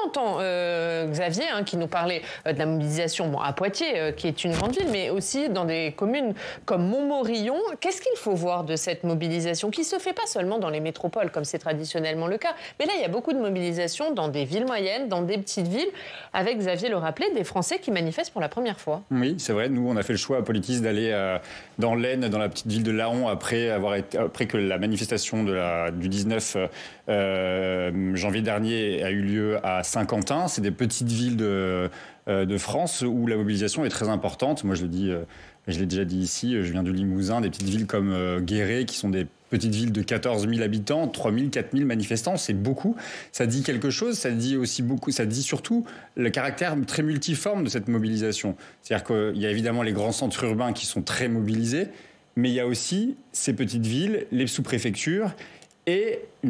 entend Xavier qui nous parlait de la mobilisation à Poitiers, qui est une grande ville, mais aussi dans des communes comme Montmorillon. Qu'est-ce qu'il faut voir de cette mobilisation qui ne se fait pas seulement dans les métropoles, comme c'est traditionnellement le cas, mais là, il y a beaucoup de mobilisation dans des villes moyennes, dans des petites villes, avec, Xavier le rappelait, des Français qui manifestent pour la première fois. Oui, c'est vrai. Nous, on a fait le choix à Politis d'aller dans l'Aisne, dans la petite ville de Laon, après que la manifestation du 19 janvier dernier a eu lieu à Saint-Quentin. C'est des petites villes de France où la mobilisation est très importante. Moi, je l'ai déjà dit ici, je viens du Limousin, des petites villes comme Guéret, qui sont des petites villes de 14 000 habitants, 3 000, 4 000 manifestants, c'est beaucoup. Ça dit quelque chose, ça dit aussi beaucoup, ça dit surtout le caractère très multiforme de cette mobilisation. C'est-à-dire qu'il y a évidemment les grands centres urbains qui sont très mobilisés, mais il y a aussi ces petites villes, les sous-préfectures, et quand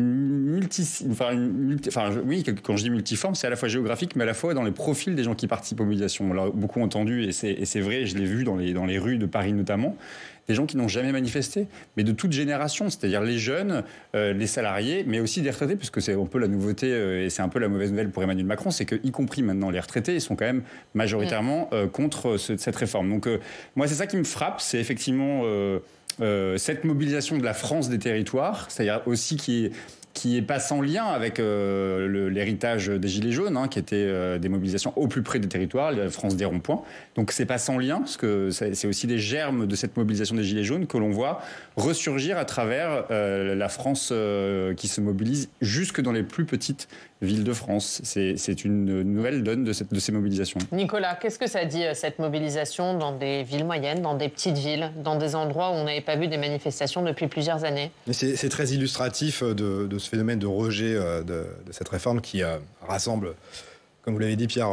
je dis multiforme, c'est à la fois géographique, mais à la fois dans les profils des gens qui participent aux mobilisations. On l'a beaucoup entendu, et c'est vrai, je l'ai vu dans les rues de Paris notamment, des gens qui n'ont jamais manifesté, mais de toute génération, c'est-à-dire les jeunes, les salariés, mais aussi des retraités, puisque c'est un peu la nouveauté, et c'est un peu la mauvaise nouvelle pour Emmanuel Macron, c'est que, y compris maintenant les retraités, ils sont quand même majoritairement contre cette réforme. Donc moi, c'est ça qui me frappe, c'est effectivement cette mobilisation de la France des territoires, c'est-à-dire aussi qui est pas sans lien avec l'héritage des Gilets jaunes, qui étaient des mobilisations au plus près des territoires, la France des ronds-points. Donc c'est pas sans lien, parce que c'est aussi des germes de cette mobilisation des Gilets jaunes que l'on voit ressurgir à travers la France qui se mobilise jusque dans les plus petites villes de France. C'est une nouvelle donne de ces mobilisations. Nicolas, qu'est-ce que ça dit, cette mobilisation dans des villes moyennes, dans des petites villes, dans des endroits où on n'avait pas vu des manifestations depuis plusieurs années? C'est très illustratif de ce phénomène de rejet de cette réforme qui rassemble, comme vous l'avez dit Pierre,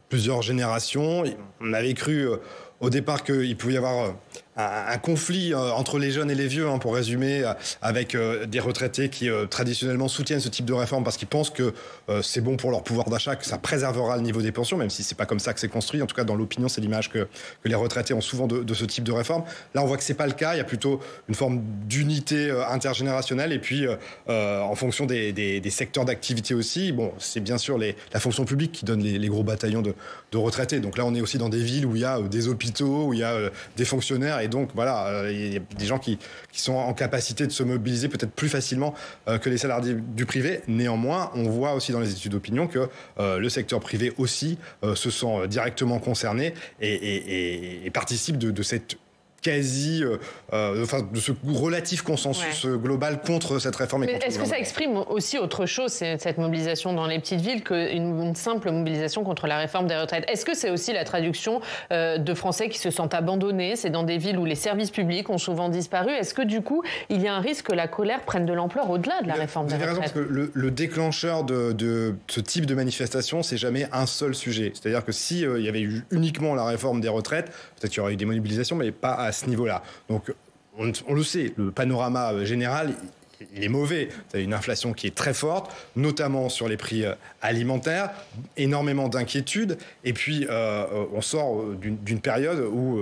plusieurs générations. On avait cru au départ qu'il pouvait y avoir un conflit entre les jeunes et les vieux, pour résumer, avec des retraités qui traditionnellement soutiennent ce type de réforme parce qu'ils pensent que c'est bon pour leur pouvoir d'achat, que ça préservera le niveau des pensions, même si c'est pas comme ça que c'est construit. En tout cas, dans l'opinion, c'est l'image que les retraités ont souvent de ce type de réforme. Là, on voit que c'est pas le cas. Il y a plutôt une forme d'unité intergénérationnelle et puis en fonction des secteurs d'activité aussi. Bon, c'est bien sûr la fonction publique qui donne les gros bataillons de retraités. Donc là, on est aussi dans des villes où il y a des hôpitaux, où il y a des fonctionnaires. Et donc, voilà, il y a des gens qui sont en capacité de se mobiliser peut-être plus facilement que les salariés du privé. Néanmoins, on voit aussi dans les études d'opinion que le secteur privé aussi se sent directement concerné et participe de cette de ce relatif consensus global contre cette réforme. Mais est-ce que ça exprime aussi autre chose, cette mobilisation dans les petites villes, qu'une simple mobilisation contre la réforme des retraites? Est-ce que c'est aussi la traduction de Français qui se sentent abandonnés? C'est dans des villes où les services publics ont souvent disparu. Est-ce que du coup, il y a un risque que la colère prenne de l'ampleur au-delà de la réforme des retraites? Vous avez raison, parce que le déclencheur de ce type de manifestation, c'est jamais un seul sujet. C'est-à-dire que si il y avait eu uniquement la réforme des retraites, peut-être qu'il y aurait eu des mobilisations, mais pas à ce niveau-là. Donc, on le sait, le panorama général, il est mauvais. Vous avez une inflation qui est très forte, notamment sur les prix alimentaires, énormément d'inquiétudes. Et puis, on sort d'une période où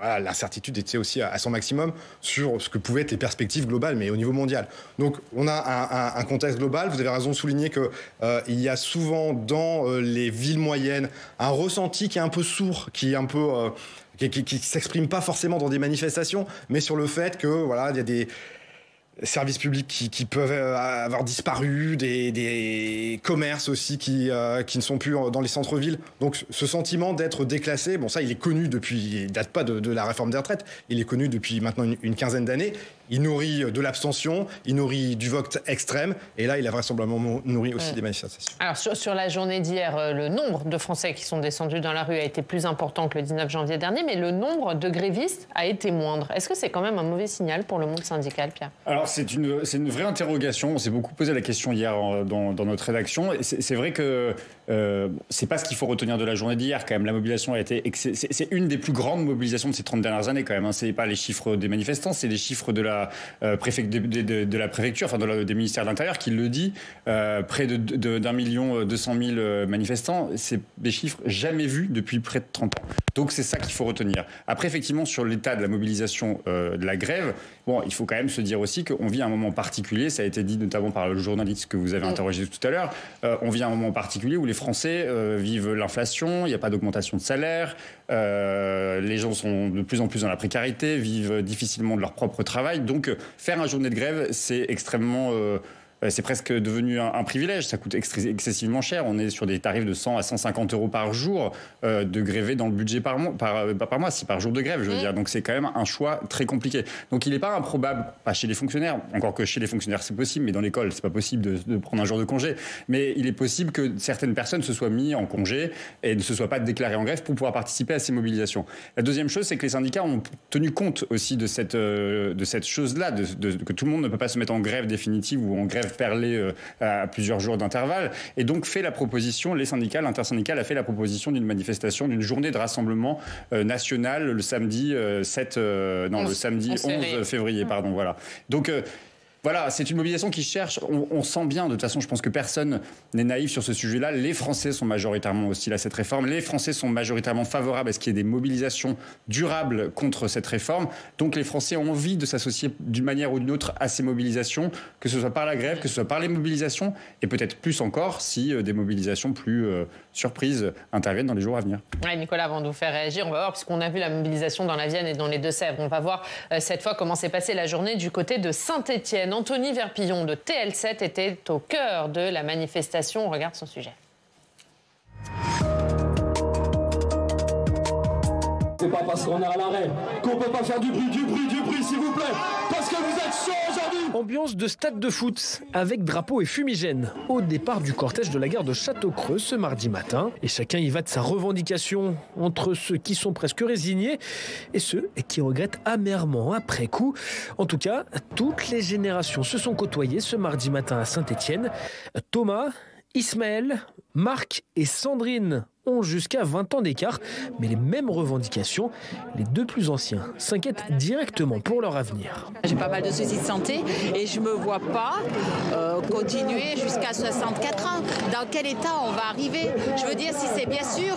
l'incertitude était aussi à son maximum sur ce que pouvaient être les perspectives globales, mais au niveau mondial. Donc, on a un contexte global. Vous avez raison de souligner qu'il y a souvent dans les villes moyennes un ressenti qui est un peu sourd, qui est un peu... qui s'exprime pas forcément dans des manifestations, mais sur le fait que voilà, il y a des services publics qui peuvent avoir disparu, des commerces aussi qui ne sont plus dans les centres-villes. Donc ce sentiment d'être déclassé, bon ça il est connu depuis, il date pas de la réforme des retraites, il est connu depuis maintenant une quinzaine d'années. Il nourrit de l'abstention, il nourrit du vote extrême, et là il a vraisemblablement nourri aussi des manifestations. Alors sur la journée d'hier, le nombre de Français qui sont descendus dans la rue a été plus important que le 19 janvier dernier, mais le nombre de grévistes a été moindre. Est-ce que c'est quand même un mauvais signal pour le monde syndical, Pierre? Alors c'est une vraie interrogation. On s'est beaucoup posé la question hier dans notre rédaction. Et c'est vrai que c'est pas ce qu'il faut retenir de la journée d'hier. Quand même, la mobilisation a été c'est une des plus grandes mobilisations de ces 30 dernières années. Quand même, c'est pas les chiffres des manifestants, c'est les chiffres de la préfecture, enfin des ministères de l'Intérieur qui le dit. Près d'1 200 000 manifestants, c'est des chiffres jamais vus depuis près de 30 ans. Donc c'est ça qu'il faut retenir. Après, effectivement, sur l'état de la mobilisation de la grève, bon, il faut quand même se dire aussi qu'on vit un moment particulier, ça a été dit notamment par le journaliste que vous avez interrogé tout à l'heure, on vit un moment particulier où les Français vivent l'inflation, il n'y a pas d'augmentation de salaire, les gens sont de plus en plus dans la précarité, vivent difficilement de leur propre travail, donc faire une journée de grève, c'est extrêmement... c'est presque devenu un privilège, ça coûte excessivement cher. On est sur des tarifs de 100 à 150 euros par jour de gréver dans le budget par mois, si par jour de grève, je veux dire. Donc c'est quand même un choix très compliqué. Donc il n'est pas improbable, pas chez les fonctionnaires, encore que chez les fonctionnaires c'est possible, mais dans l'école c'est pas possible de prendre un jour de congé. Mais il est possible que certaines personnes se soient mis en congé et ne se soient pas déclarées en grève pour pouvoir participer à ces mobilisations. La deuxième chose, c'est que les syndicats ont tenu compte aussi de cette chose-là, que tout le monde ne peut pas se mettre en grève définitive ou en grève perlé à plusieurs jours d'intervalle, et donc fait la proposition, les syndicats, l'intersyndicale a fait la proposition d'une manifestation, d'une journée de rassemblement national le samedi 11 février, pardon, voilà. Donc voilà, c'est une mobilisation qui cherche, on sent bien, de toute façon, je pense que personne n'est naïf sur ce sujet-là. Les Français sont majoritairement hostiles à cette réforme. Les Français sont majoritairement favorables à ce qu'il y ait des mobilisations durables contre cette réforme. Donc les Français ont envie de s'associer d'une manière ou d'une autre à ces mobilisations, que ce soit par la grève, que ce soit par les mobilisations, et peut-être plus encore si des mobilisations plus surprises interviennent dans les jours à venir. Ouais, Nicolas, avant de vous faire réagir, on va voir, puisqu'on a vu la mobilisation dans la Vienne et dans les Deux-Sèvres, on va voir cette fois comment s'est passée la journée du côté de Saint-Étienne. Anthony Verpillon de TL7 était au cœur de la manifestation. On regarde son sujet. C'est pas parce qu'on est à l'arrêt qu'on peut pas faire du bruit, s'il vous plaît. Parce que vous êtes chauds aujourd'hui. Ambiance de stade de foot, avec drapeau et fumigène, au départ du cortège de la gare de Château-Creux ce mardi matin. Et chacun y va de sa revendication, entre ceux qui sont presque résignés et ceux qui regrettent amèrement après coup. En tout cas, toutes les générations se sont côtoyées ce mardi matin à Saint-Étienne. Thomas, Ismaël, Marc et Sandrine ont jusqu'à 20 ans d'écart, mais les mêmes revendications. Les deux plus anciens s'inquiètent directement pour leur avenir. J'ai pas mal de soucis de santé et je me vois pas continuer jusqu'à 64 ans. Dans quel état on va arriver? Je veux dire, si c'est bien sûr,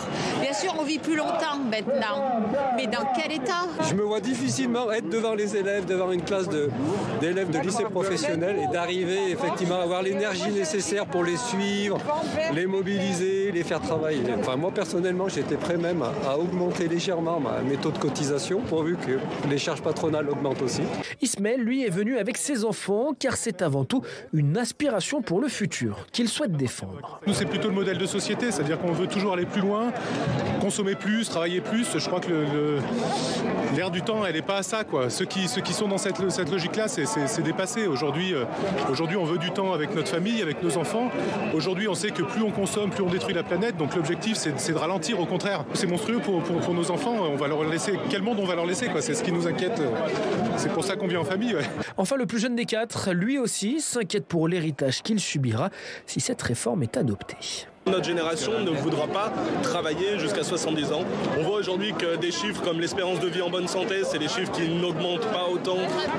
on vit plus longtemps maintenant, mais dans quel état? Je me vois difficilement être devant les élèves, devant une classe d'élèves de lycée professionnel et d'arriver effectivement à avoir l'énergie nécessaire pour les suivre, les mobiliser, les faire travailler. Enfin, moi personnellement, j'étais prêt même à augmenter légèrement mes taux de cotisation pourvu que les charges patronales augmentent aussi. Ismaël, lui, est venu avec ses enfants car c'est avant tout une aspiration pour le futur qu'il souhaite défendre. Nous, c'est plutôt le modèle de société, c'est-à-dire qu'on veut toujours aller plus loin, consommer plus, travailler plus. Je crois que l'ère du temps, elle n'est pas à ça, quoi. Ceux qui sont dans cette logique-là, c'est dépassé. Aujourd'hui, on veut du temps avec notre famille, avec nos enfants. Aujourd'hui, on sait que plus on consomme, plus on détruit la planète. Donc l'objectif, c'est de ralentir, au contraire. C'est monstrueux pour nos enfants. On va leur laisser. Quel monde on va leur laisser, quoi. C'est ce qui nous inquiète. C'est pour ça qu'on vit en famille. Ouais. Enfin, le plus jeune des quatre, lui aussi, s'inquiète pour l'héritage qu'il subira si cette réforme est adoptée. Notre génération ne voudra pas travailler jusqu'à 70 ans. On voit aujourd'hui que des chiffres comme l'espérance de vie en bonne santé, c'est des chiffres qui n'augmentent pas autant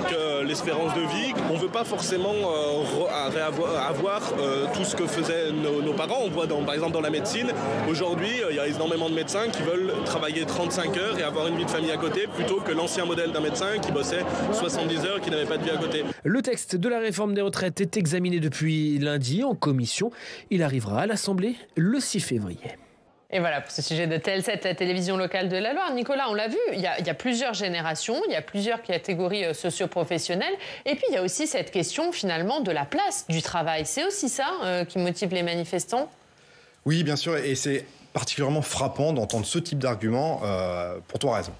que l'espérance de vie. On ne veut pas forcément avoir tout ce que faisaient nos parents. On voit par exemple dans la médecine, aujourd'hui, il y a énormément de médecins qui veulent travailler 35 heures et avoir une vie de famille à côté, plutôt que l'ancien modèle d'un médecin qui bossait 70 heures, qui n'avait pas de vie à côté. Le texte de la réforme des retraites est examiné depuis lundi en commission. Il arrivera à l'Assemblée le 6 février. Et voilà pour ce sujet de TL7, la télévision locale de la Loire. Nicolas, on l'a vu, il y a plusieurs générations, il y a plusieurs catégories socio-professionnelles. Et puis, il y a aussi cette question, finalement, de la place du travail. C'est aussi ça qui motive les manifestants? Oui, bien sûr. Et c'est particulièrement frappant d'entendre ce type d'argument pour trois raisons.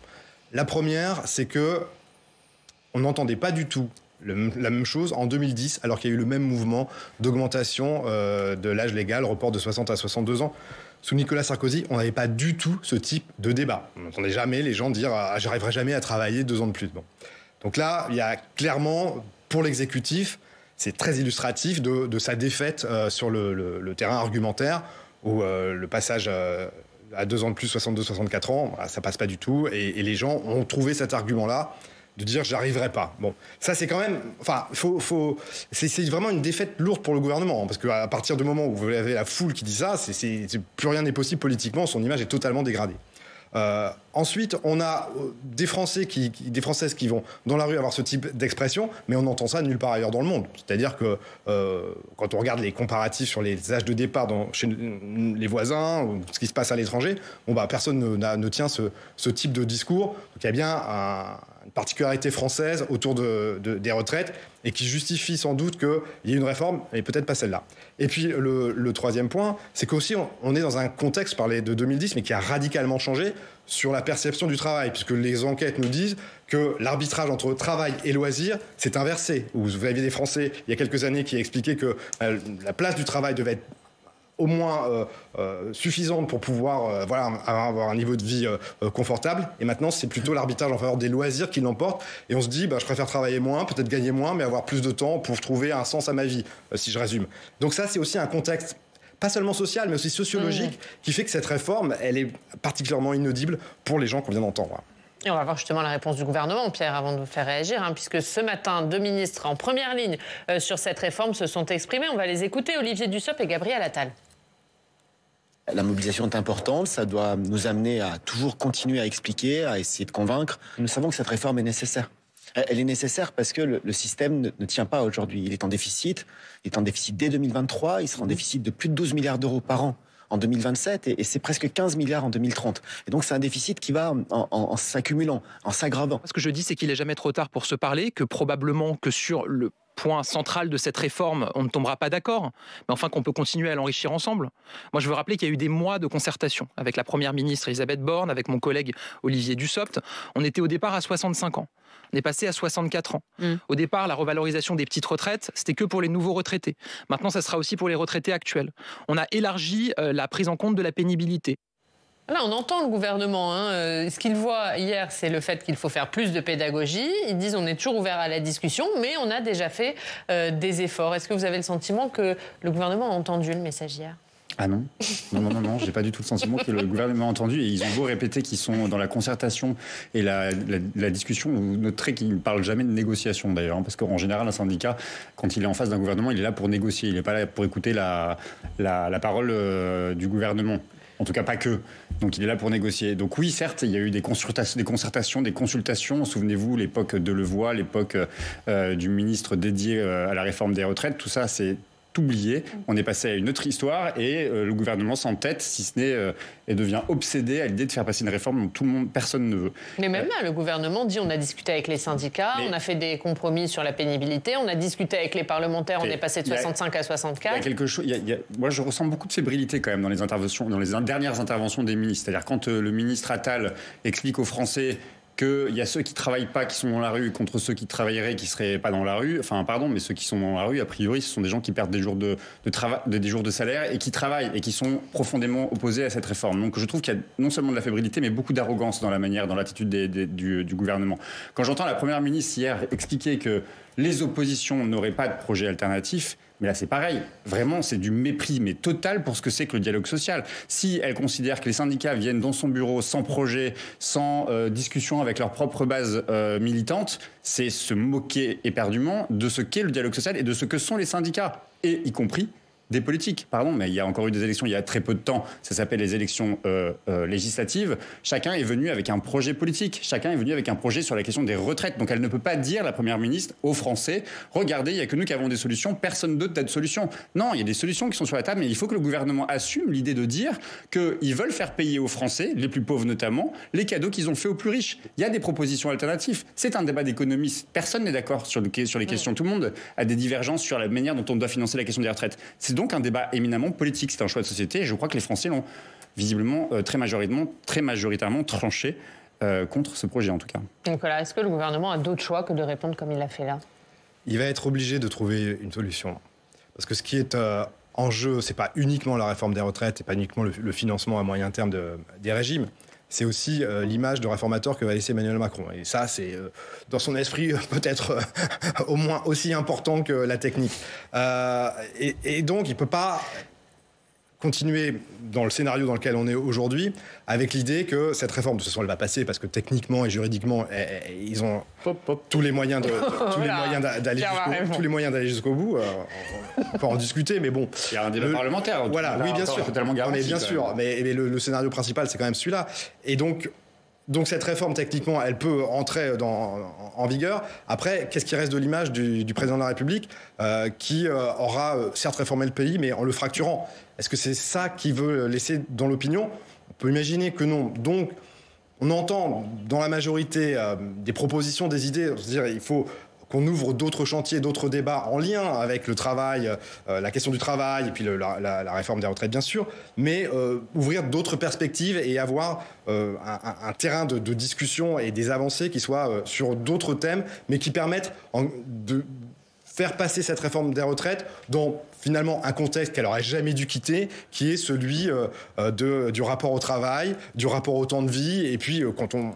La première, c'est que on n'entendait pas du tout la même chose en 2010, alors qu'il y a eu le même mouvement d'augmentation de l'âge légal, report de 60 à 62 ans. Sous Nicolas Sarkozy, on n'avait pas du tout ce type de débat. On n'entendait jamais les gens dire « j'arriverai jamais à travailler 2 ans de plus ». Bon. Donc là, il y a clairement, pour l'exécutif, c'est très illustratif de sa défaite sur le terrain argumentaire, où le passage à 2 ans de plus, 62, 64 ans, voilà, ça passe pas du tout. Et les gens ont trouvé cet argument-là de dire j'arriverai pas. Bon, ça c'est quand même, enfin, c'est vraiment une défaite lourde pour le gouvernement, hein, parce qu'à partir du moment où vous avez la foule qui dit ça, plus rien n'est possible politiquement, son image est totalement dégradée. Ensuite, on a des Françaises qui vont dans la rue avoir ce type d'expression, mais on entend ça nulle part ailleurs dans le monde. C'est-à-dire que quand on regarde les comparatifs sur les âges de départ chez les voisins, ou ce qui se passe à l'étranger, personne ne tient ce type de discours. Donc il y a bien une particularité française autour des retraites et qui justifie sans doute qu'il y ait une réforme, et peut-être pas celle-là. Et puis le troisième point, c'est qu'aussi on est dans un contexte, je parlais de 2010, mais qui a radicalement changé sur la perception du travail, puisque les enquêtes nous disent que l'arbitrage entre travail et loisir s'est inversé. Vous aviez des Français, il y a quelques années, qui expliquaient que la place du travail devait être au moins suffisante pour pouvoir avoir un niveau de vie confortable. Et maintenant, c'est plutôt l'arbitrage en faveur des loisirs qui l'emporte. Et on se dit, je préfère travailler moins, peut-être gagner moins, mais avoir plus de temps pour trouver un sens à ma vie, si je résume. Donc ça, c'est aussi un contexte pas seulement social, mais aussi sociologique, qui fait que cette réforme, elle est particulièrement inaudible pour les gens qu'on vient d'entendre. Et on va voir justement la réponse du gouvernement, Pierre, avant de vous faire réagir, puisque ce matin, 2 ministres en première ligne sur cette réforme se sont exprimés. On va les écouter, Olivier Dussopt et Gabriel Attal. La mobilisation est importante, ça doit nous amener à toujours continuer à expliquer, à essayer de convaincre. Nous savons que cette réforme est nécessaire. Elle est nécessaire parce que le système ne tient pas aujourd'hui. Il est en déficit. Il est en déficit dès 2023. Il sera en déficit de plus de 12 milliards d'euros par an en 2027 et c'est presque 15 milliards en 2030. Et donc c'est un déficit qui va en s'accumulant, en s'aggravant. Ce que je dis, c'est qu'il n'est jamais trop tard pour se parler, que probablement que sur le point central de cette réforme, on ne tombera pas d'accord, mais enfin qu'on peut continuer à l'enrichir ensemble. Moi, je veux rappeler qu'il y a eu des mois de concertation avec la Première ministre Elisabeth Borne, avec mon collègue Olivier Dussopt. On était au départ à 65 ans. On est passé à 64 ans. Au départ, la revalorisation des petites retraites, c'était que pour les nouveaux retraités. Maintenant, ça sera aussi pour les retraités actuels. On a élargi la prise en compte de la pénibilité. Là, on entend le gouvernement. Ce qu'il voit hier, c'est le fait qu'il faut faire plus de pédagogie. Ils disent on est toujours ouvert à la discussion, mais on a déjà fait des efforts. Est-ce que vous avez le sentiment que le gouvernement a entendu le message hier ? Ah non, non, j'ai pas du tout le sentiment que le gouvernement a entendu. Et ils ont beau répéter qu'ils sont dans la concertation et la discussion. Vous noterez qu'ils ne parlent jamais de négociation d'ailleurs, parce qu'en général, un syndicat, quand il est en face d'un gouvernement, il est là pour négocier. Il n'est pas là pour écouter la parole du gouvernement. En tout cas, pas que. Donc, il est là pour négocier. Donc oui, certes, il y a eu des concertations, des consultations. Souvenez-vous, l'époque de Levoy, l'époque du ministre dédié à la réforme des retraites. Tout ça, c'est oublié. On est passé à une autre histoire et le gouvernement s'entête, si ce n'est et devient obsédé à l'idée de faire passer une réforme dont personne ne veut. Mais même là, le gouvernement dit on a discuté avec les syndicats, on a fait des compromis sur la pénibilité, on a discuté avec les parlementaires, on est passé de 65 à 64. Il y a quelque chose. Moi, je ressens beaucoup de fébrilité quand même dans les interventions, dans les dernières interventions des ministres. C'est-à-dire quand le ministre Attal explique aux Français qu'il y a ceux qui ne travaillent pas, qui sont dans la rue, contre ceux qui travailleraient, qui ne seraient pas dans la rue. Enfin, pardon, mais ceux qui sont dans la rue, a priori, ce sont des gens qui perdent des jours de travail, des jours de salaire et qui travaillent et qui sont profondément opposés à cette réforme. Donc, je trouve qu'il y a non seulement de la fébrilité, mais beaucoup d'arrogance dans la manière, dans l'attitude du gouvernement. Quand j'entends la Première ministre hier expliquer que les oppositions n'auraient pas de projet alternatif, mais là, c'est pareil. Vraiment, c'est du mépris, mais total pour ce que c'est que le dialogue social. Si elle considère que les syndicats viennent dans son bureau sans projet, sans discussion avec leur propre base militante, c'est se moquer éperdument de ce qu'est le dialogue social et de ce que sont les syndicats, et y compris des politiques. Pardon, mais il y a encore eu des élections il y a très peu de temps. Ça s'appelle les élections législatives. Chacun est venu avec un projet politique. Chacun est venu avec un projet sur la question des retraites. Donc elle ne peut pas dire, la Première ministre, aux Français, regardez, il n'y a que nous qui avons des solutions, personne d'autre n'a de solutions. Non, il y a des solutions qui sont sur la table, mais il faut que le gouvernement assume l'idée de dire qu'ils veulent faire payer aux Français, les plus pauvres notamment, les cadeaux qu'ils ont fait aux plus riches. Il y a des propositions alternatives. C'est un débat d'économistes. Personne n'est d'accord sur les questions. Tout le monde a des divergences sur la manière dont on doit financer la question des retraites. C'est donc un débat éminemment politique, c'est un choix de société et je crois que les Français l'ont visiblement très majoritairement tranché contre ce projet en tout cas. Nicolas, est-ce que le gouvernement a d'autres choix que de répondre comme il l'a fait là ? Il va être obligé de trouver une solution. Parce que ce qui est en jeu, c'est pas uniquement la réforme des retraites, c'est pas uniquement le financement à moyen terme des régimes, c'est aussi l'image de réformateur que va laisser Emmanuel Macron. Et ça, c'est dans son esprit peut-être au moins aussi important que la technique. Et donc, il ne peut pas continuer dans le scénario dans lequel on est aujourd'hui, avec l'idée que cette réforme, de toute façon, elle va passer parce que techniquement et juridiquement, ils ont tous les moyens d'aller jusqu'au bout. On peut en discuter, mais bon. Il y a un débat parlementaire. Voilà, oui, bien sûr. Totalement garanti. Mais bien sûr, mais le scénario principal, c'est quand même celui-là. Et donc cette réforme, techniquement, elle peut entrer en vigueur. Après, qu'est-ce qui reste de l'image du président de la République qui aura certes réformé le pays, mais en le fracturant? Est-ce que c'est ça qu'il veut laisser dans l'opinion? On peut imaginer que non. Donc, on entend dans la majorité des propositions, des idées, c'est-à-dire il faut qu'on ouvre d'autres chantiers, d'autres débats en lien avec le travail, la question du travail, et puis la réforme des retraites, bien sûr, mais ouvrir d'autres perspectives et avoir un terrain de discussion et des avancées qui soient sur d'autres thèmes, mais qui permettent de faire passer cette réforme des retraites dans finalement un contexte qu'elle n'aurait jamais dû quitter, qui est celui du rapport au travail, du rapport au temps de vie, et puis quand on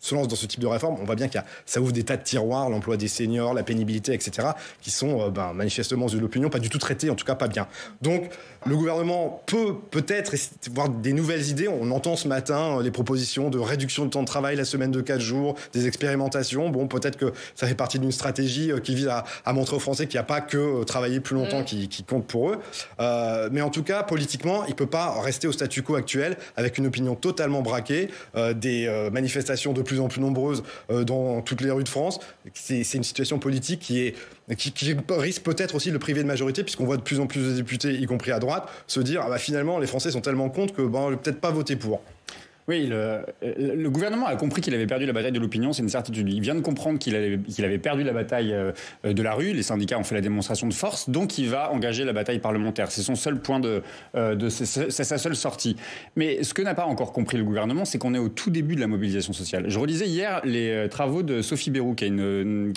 se lance dans ce type de réforme, on voit bien que ça ouvre des tas de tiroirs, l'emploi des seniors, la pénibilité, etc., qui sont manifestement, aux yeux de l'opinion, pas du tout traités, en tout cas pas bien. Donc, le gouvernement peut-être voir des nouvelles idées. On entend ce matin les propositions de réduction du temps de travail, la semaine de 4 jours, des expérimentations. Bon, peut-être que ça fait partie d'une stratégie qui vise à montrer aux Français qu'il n'y a pas que travailler plus longtemps qui compte pour eux. Mais en tout cas, politiquement, il ne peut pas rester au statu quo actuel avec une opinion totalement braquée, des manifestations de plus en plus nombreuses dans toutes les rues de France. C'est une situation politique qui risque peut-être aussi de le priver de majorité, puisqu'on voit de plus en plus de députés, y compris à droite, se dire finalement les Français sont tellement contre que je vais peut-être pas voter pour. Oui, le gouvernement a compris qu'il avait perdu la bataille de l'opinion, c'est une certitude. Il vient de comprendre qu'il avait perdu la bataille de la rue, les syndicats ont fait la démonstration de force, donc il va engager la bataille parlementaire. C'est son seul point c'est sa seule sortie. Mais ce que n'a pas encore compris le gouvernement, c'est qu'on est au tout début de la mobilisation sociale. Je relisais hier les travaux de Sophie Bayrou, qui est une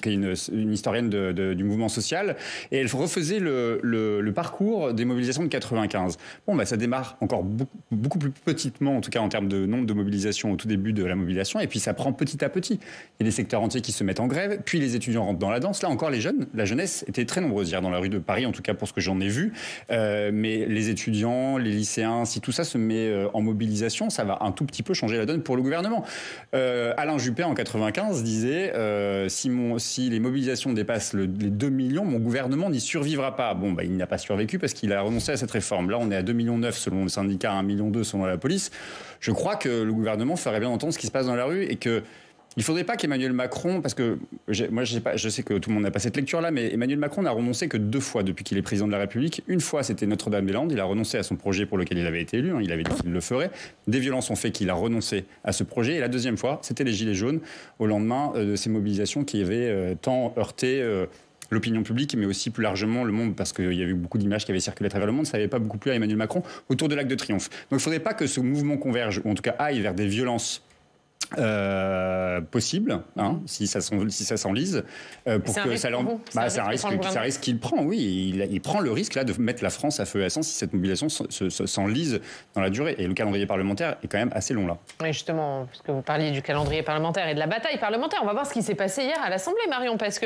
historienne du mouvement social, et elle refaisait le parcours des mobilisations de 95. Ça démarre encore beaucoup plus petitement, en tout cas en termes de nombre de mobilisation au tout début de la mobilisation, et puis ça prend petit à petit. Il y a des secteurs entiers qui se mettent en grève, puis les étudiants rentrent dans la danse. Là encore, la jeunesse était très nombreuse hier dans la rue de Paris, en tout cas pour ce que j'en ai vu. Mais les étudiants, les lycéens, si tout ça se met en mobilisation, ça va un tout petit peu changer la donne pour le gouvernement. Alain Juppé, en 95, disait si les mobilisations dépassent les 2 millions, mon gouvernement n'y survivra pas. Il n'a pas survécu parce qu'il a renoncé à cette réforme. Là, on est à 2,9 millions selon le syndicat, 1,2 million selon la police. Je crois que le gouvernement ferait bien entendre ce qui se passe dans la rue et que il faudrait pas qu'Emmanuel Macron, parce que je sais que tout le monde n'a pas cette lecture-là, mais Emmanuel Macron n'a renoncé que 2 fois depuis qu'il est président de la République. Une fois, c'était Notre-Dame-des-Landes. Il a renoncé à son projet pour lequel il avait été élu. Il avait dit qu'il le ferait. Des violences ont fait qu'il a renoncé à ce projet. Et la deuxième fois, c'était les Gilets jaunes, au lendemain de ces mobilisations qui avaient tant heurté l'opinion publique, mais aussi plus largement le monde, parce qu'il y a eu beaucoup d'images qui avaient circulé à travers le monde. Ça n'avait pas beaucoup plu à Emmanuel Macron autour de l'Arc de Triomphe. Donc il ne faudrait pas que ce mouvement converge, ou en tout cas aille vers des violences possible, si ça s'enlise, pour que ça c'est un risque qu'il prend. Oui, il prend le risque là de mettre la France à feu et à sang si cette mobilisation s'enlise dans la durée. Et le calendrier parlementaire est quand même assez long là. Oui, justement, parce que vous parliez du calendrier parlementaire et de la bataille parlementaire, on va voir ce qui s'est passé hier à l'Assemblée, Marion, parce que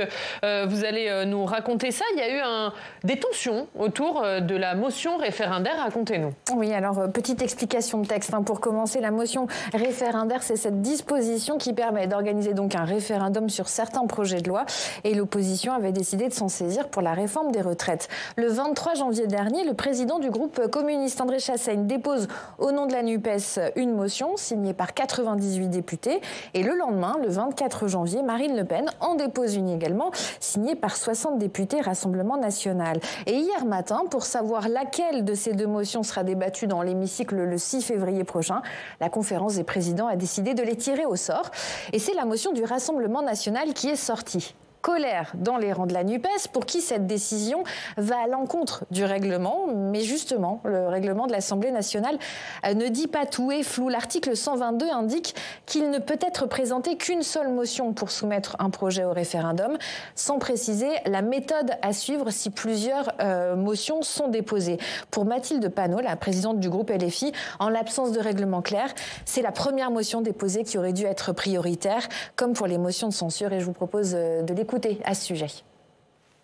vous allez nous raconter ça. Il y a eu des tensions autour de la motion référendaire. Racontez-nous. Oui, alors petite explication de texte pour commencer. La motion référendaire, c'est cette disposition qui permet d'organiser donc un référendum sur certains projets de loi, et l'opposition avait décidé de s'en saisir pour la réforme des retraites. Le 23 janvier dernier, le président du groupe communiste André Chassaigne dépose au nom de la NUPES une motion signée par 98 députés, et le lendemain, le 24 janvier, Marine Le Pen en dépose une également signée par 60 députés Rassemblement National. Et hier matin, pour savoir laquelle de ces 2 motions sera débattue dans l'hémicycle le 6 février prochain, la conférence des présidents a décidé de les tirer au sort. Et c'est la motion du Rassemblement National qui est sortie. Colère dans les rangs de la NUPES, pour qui cette décision va à l'encontre du règlement. Mais justement, le règlement de l'Assemblée nationale ne dit pas tout et flou. L'article 122 indique qu'il ne peut être présenté qu'une seule motion pour soumettre un projet au référendum, sans préciser la méthode à suivre si plusieurs motions sont déposées. Pour Mathilde Panot, la présidente du groupe LFI, en l'absence de règlement clair, c'est la première motion déposée qui aurait dû être prioritaire, comme pour les motions de censure. Et je vous propose de l'écouter à ce sujet.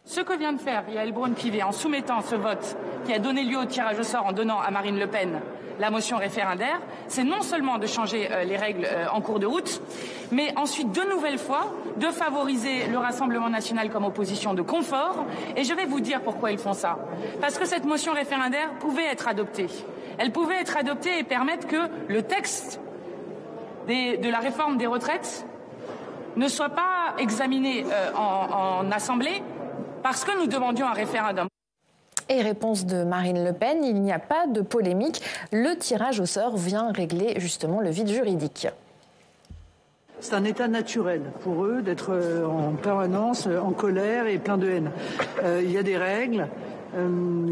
Ce que vient de faire Yaël Braun-Pivet en soumettant ce vote qui a donné lieu au tirage au sort en donnant à Marine Le Pen la motion référendaire, c'est non seulement de changer les règles en cours de route, mais ensuite de nouvelles fois de favoriser le Rassemblement national comme opposition de confort. Et je vais vous dire pourquoi ils font ça. Parce que cette motion référendaire pouvait être adoptée. Elle pouvait être adoptée et permettre que le texte de la réforme des retraites ne soit pas examiné en Assemblée parce que nous demandions un référendum. Et réponse de Marine Le Pen, il n'y a pas de polémique. Le tirage au sort vient régler justement le vide juridique. C'est un état naturel pour eux d'être en permanence en colère et plein de haine. Il y a des règles.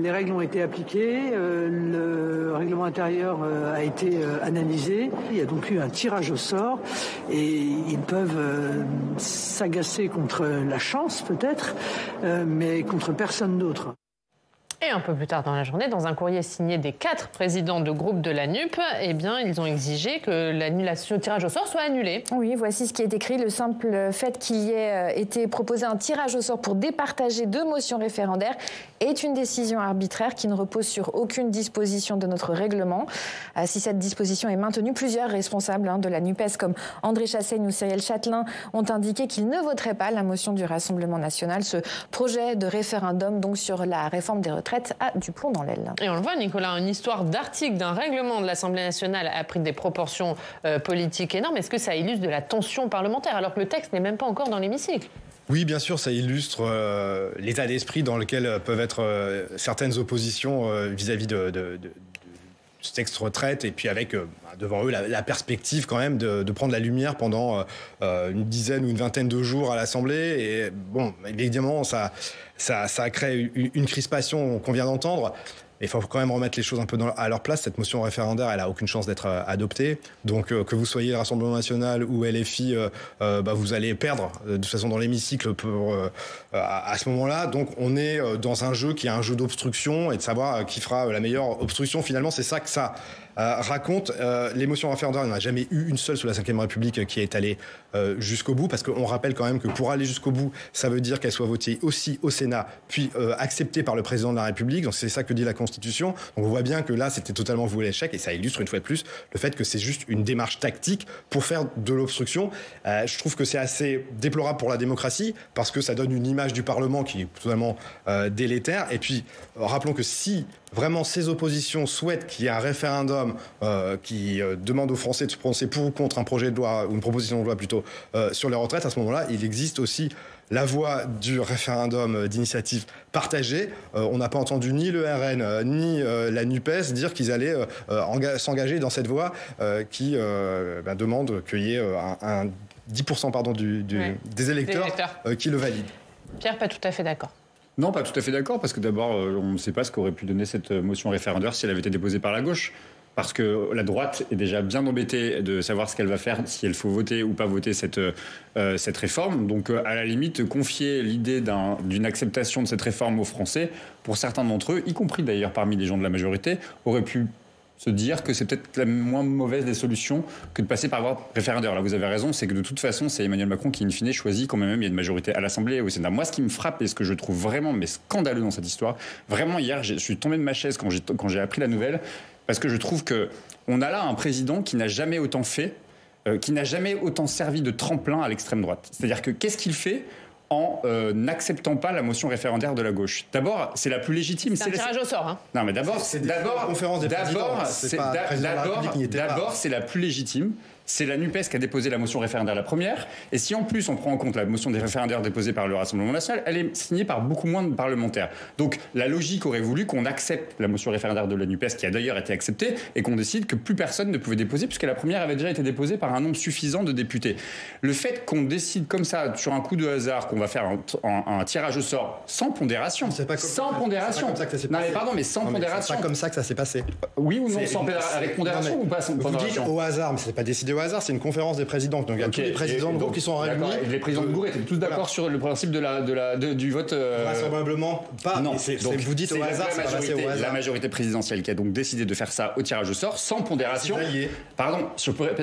Les règles ont été appliquées, le règlement intérieur a été analysé. Il y a donc eu un tirage au sort et ils peuvent s'agacer contre la chance peut-être, mais contre personne d'autre. Et un peu plus tard dans la journée, dans un courrier signé des 4 présidents de groupe de la NUP, eh bien, ils ont exigé que l'annulation du tirage au sort soit annulée. Oui, voici ce qui est écrit. Le simple fait qu'il y ait été proposé un tirage au sort pour départager 2 motions référendaires est une décision arbitraire qui ne repose sur aucune disposition de notre règlement. Si cette disposition est maintenue, plusieurs responsables de la NUPES, comme André Chassaigne ou Cyril Châtelain, ont indiqué qu'ils ne voteraient pas la motion du Rassemblement national. Ce projet de référendum donc sur la réforme des retraites a du plomb dans l'aile. Et on le voit, Nicolas, une histoire d'article d'un règlement de l'Assemblée nationale a pris des proportions politiques énormes. Est-ce que ça illustre de la tension parlementaire alors que le texte n'est même pas encore dans l'hémicycle ? Oui, bien sûr, ça illustre l'état d'esprit dans lequel peuvent être certaines oppositions vis-à-vis de ce texte retraite, et puis avec devant eux la perspective quand même de prendre la lumière pendant une dizaine ou une vingtaine de jours à l'Assemblée. Et bon, évidemment, ça crée une crispation qu'on vient d'entendre. Il faut quand même remettre les choses un peu à leur place. Cette motion référendaire, elle n'a aucune chance d'être adoptée. Donc que vous soyez le Rassemblement national ou LFI, vous allez perdre de toute façon dans l'hémicycle à ce moment-là. Donc on est dans un jeu qui est un jeu d'obstruction et de savoir qui fera la meilleure obstruction. Finalement, c'est ça que ça raconte. Les motions référendaires, il n'y en a jamais eu une seule sous la Ve République qui est allée jusqu'au bout, parce qu'on rappelle quand même que pour aller jusqu'au bout, ça veut dire qu'elle soit votée aussi au Sénat, puis acceptée par le président de la République. Donc c'est ça que dit la Constitution. Donc on voit bien que là, c'était totalement voué l'échec, et ça illustre une fois de plus le fait que c'est juste une démarche tactique pour faire de l'obstruction. Je trouve que c'est assez déplorable pour la démocratie, parce que ça donne une image du Parlement qui est totalement délétère. Et puis, rappelons que si vraiment ces oppositions souhaitent qu'il y ait un référendum qui demande aux Français de se prononcer pour ou contre un projet de loi, ou une proposition de loi plutôt, sur les retraites, à ce moment-là, il existe aussi la voie du référendum d'initiative partagée. On n'a pas entendu ni le RN ni la NUPES dire qu'ils allaient s'engager dans cette voie qui demande qu'il y ait un 10% des électeurs qui le valident. Pierre, pas tout à fait d'accord. Non, pas tout à fait d'accord, parce que d'abord, on ne sait pas ce qu'aurait pu donner cette motion référendaire si elle avait été déposée par la gauche. Parce que la droite est déjà bien embêtée de savoir ce qu'elle va faire, si elle faut voter ou pas voter cette réforme. Donc, à la limite, confier l'idée d'une acceptation de cette réforme aux Français, pour certains d'entre eux, y compris d'ailleurs parmi les gens de la majorité, auraient pu se dire que c'est peut-être la moins mauvaise des solutions que de passer par voie référendaire. Là, vous avez raison, c'est que de toute façon, c'est Emmanuel Macron qui, in fine, choisit quand même, il y a une majorité à l'Assemblée et au Sénat. Moi, ce qui me frappe et ce que je trouve vraiment scandaleux dans cette histoire, vraiment hier, je suis tombé de ma chaise quand j'ai appris la nouvelle, parce que je trouve qu'on a là un président qui n'a jamais autant fait, qui n'a jamais autant servi de tremplin à l'extrême droite. C'est-à-dire que qu'est-ce qu'il fait en n'acceptant pas la motion référendaire de la gauche? D'abord, c'est la plus légitime. C'est un tirage au sort. Hein. Non, mais d'abord, c'est la plus légitime. C'est la NUPES qui a déposé la motion référendaire la première. Et si en plus on prend en compte la motion des référendaires déposée par le Rassemblement national, elle est signée par beaucoup moins de parlementaires. Donc la logique aurait voulu qu'on accepte la motion référendaire de la NUPES, qui a d'ailleurs été acceptée, et qu'on décide que plus personne ne pouvait déposer, puisque la première avait déjà été déposée par un nombre suffisant de députés. Le fait qu'on décide comme ça, sur un coup de hasard, qu'on va faire un tirage au sort sans pondération. Sans pondération. Non mais pardon, mais sans pondération. C'est pas comme ça que ça s'est passé. Oui ou non, avec pondération ou pas sans pondération? Vous dites au hasard, mais c'est pas décidé au au hasard, c'est une conférence des présidents. Donc il y a tous les présidents de groupe qui sont réunis. Les présidents de groupe étaient tous d'accord sur le principe du vote. Vraisemblablement pas. Non. Vous dites au hasard, c'est pas passé au hasard. La majorité présidentielle qui a donc décidé de faire ça au tirage au sort sans pondération. Pardon,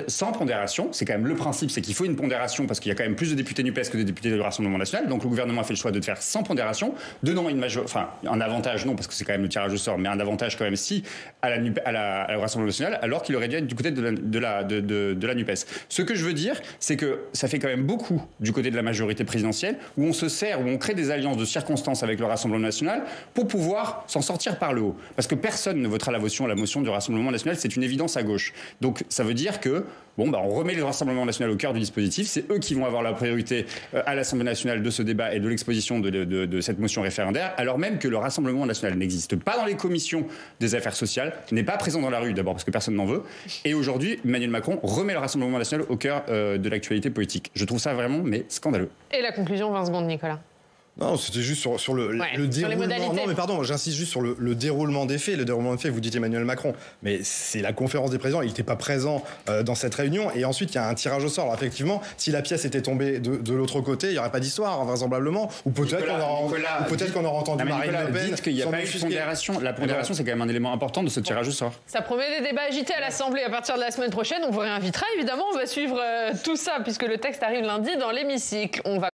sans pondération, c'est quand même le principe, c'est qu'il faut une pondération parce qu'il y a quand même plus de députés NUPES que de députés du Rassemblement national. Donc le gouvernement a fait le choix de faire sans pondération, donnant un avantage non parce que c'est quand même le tirage au sort, mais un avantage quand même si au Rassemblement national, alors qu'il aurait dû être du côté de la NUPES. Ce que je veux dire, c'est que ça fait quand même beaucoup du côté de la majorité présidentielle où on se sert, où on crée des alliances de circonstances avec le Rassemblement national pour pouvoir s'en sortir par le haut. Parce que personne ne votera la motion du Rassemblement national, c'est une évidence à gauche. Donc ça veut dire que on remet le Rassemblement national au cœur du dispositif, c'est eux qui vont avoir la priorité à l'Assemblée nationale de ce débat et de l'exposition de cette motion référendaire, alors même que le Rassemblement national n'existe pas dans les commissions des affaires sociales, n'est pas présent dans la rue d'abord parce que personne n'en veut, et aujourd'hui Emmanuel Macron remet le Rassemblement national au cœur de l'actualité politique. Je trouve ça vraiment scandaleux. Et la conclusion, 20 secondes, Nicolas. Non, c'était juste sur le déroulement. Sur les modalités. Non, mais pardon, j'insiste juste sur le déroulement des faits. Le déroulement des faits, vous dites Emmanuel Macron, mais c'est la conférence des présidents. Il n'était pas présent dans cette réunion. Et ensuite, il y a un tirage au sort. Alors, effectivement, si la pièce était tombée de l'autre côté, il n'y aurait pas d'histoire, vraisemblablement. Ou peut-être qu'on aura entendu Marine Le Pen. Dites qu'il n'y a pas eu de pondération. La pondération, c'est quand même un élément important de ce tirage au sort. Ça promet des débats agités à l'Assemblée à partir de la semaine prochaine. On vous réinvitera, évidemment. On va suivre tout ça, puisque le texte arrive lundi dans l'hémicycle. On va...